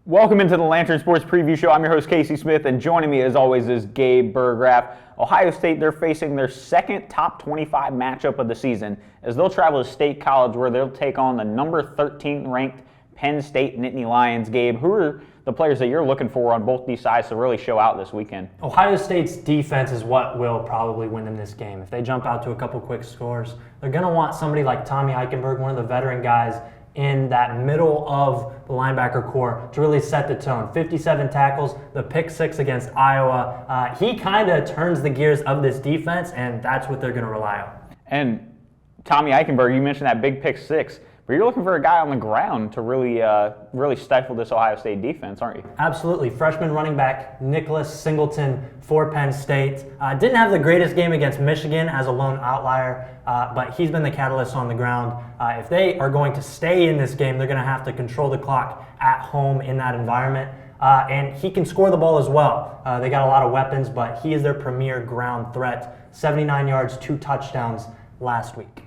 Welcome into the Lantern Sports Preview Show. I'm your host, Casey Smith, and joining me as always is Gabe Burggraf. Ohio State, they're facing their second top 25 matchup of the season as they'll travel to State College where they'll take on the number 13 ranked Penn State Nittany Lions. Gabe, who are the players that you're looking for on both these sides to really show out this weekend? Ohio State's defense is what will probably win them this game. If they jump out to a couple quick scores, they're going to want somebody like Tommy Eichenberg, one of the veteran guys, in that middle of the linebacker core to really set the tone. 57 tackles, the pick 6 against Iowa. He kind of turns the gears of this defense, and that's what they're going to rely on. And Tommy Eichenberg, you mentioned that big pick 6, but you're looking for a guy on the ground to really stifle this Ohio State defense, aren't you? Absolutely. Freshman running back Nicholas Singleton for Penn State. Didn't have the greatest game against Michigan as a lone outlier, but he's been the catalyst on the ground. If they are going to stay in this game, they're going to have to control the clock at home in that environment. And he can score the ball as well. They got a lot of weapons, but he is their premier ground threat. 79 yards, 2 touchdowns last week.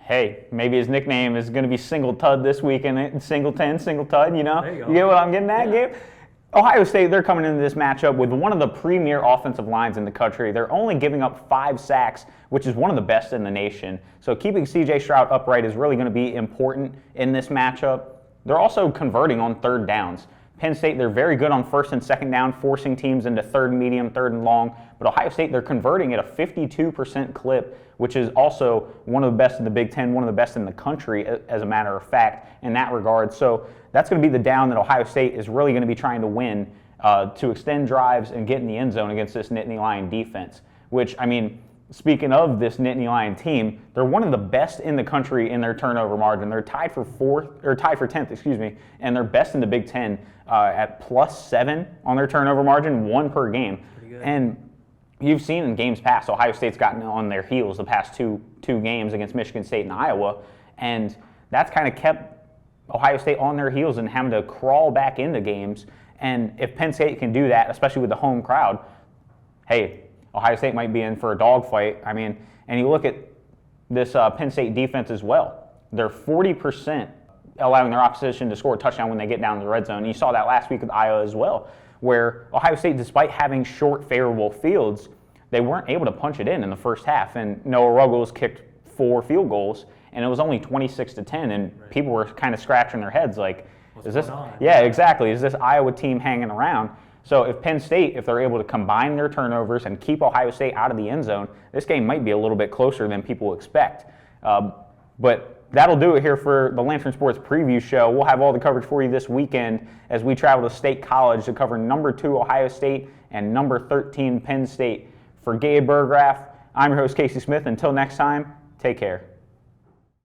Hey, maybe his nickname is going to be Single Tud this weekend. Singleton, Single Tud, you know? There you go. You get what I'm getting at, Gabe? Ohio State, they're coming into this matchup with one of the premier offensive lines in the country. They're only giving up 5 sacks, which is one of the best in the nation. So keeping C.J. Stroud upright is really going to be important in this matchup. They're also converting on third downs. Penn State, they're very good on first and second down, forcing teams into third and medium, third and long. But Ohio State, they're converting at a 52% clip, which is also one of the best in the Big Ten, one of the best in the country, as a matter of fact, in that regard. So that's going to be the down that Ohio State is really going to be trying to win to extend drives and get in the end zone against this Nittany Lion defense, which, I mean, speaking of this Nittany Lion team, they're one of the best in the country in their turnover margin. They're tied for 10th, and they're best in the Big Ten at +7 on their turnover margin, 1 per game. And you've seen in games past, Ohio State's gotten on their heels the past two games against Michigan State and Iowa, and that's kind of kept Ohio State on their heels and having to crawl back into games. And if Penn State can do that, especially with the home crowd, hey, Ohio State might be in for a dogfight. I mean, and you look at this Penn State defense as well. They're 40% allowing their opposition to score a touchdown when they get down to the red zone. And you saw that last week with Iowa as well, where Ohio State, despite having short, favorable fields, they weren't able to punch it in the first half. And Noah Ruggles kicked 4 field goals, and it was only 26-10. And people were kind of scratching their heads like, is this? Yeah, exactly. Is this Iowa team hanging around? So if Penn State, if they're able to combine their turnovers and keep Ohio State out of the end zone, this game might be a little bit closer than people expect. But that'll do it here for the Lantern Sports Preview Show. We'll have all the coverage for you this weekend as we travel to State College to cover number 2 Ohio State and number 13 Penn State. For Gabe Burggraf, I'm your host Casey Smith. Until next time, take care.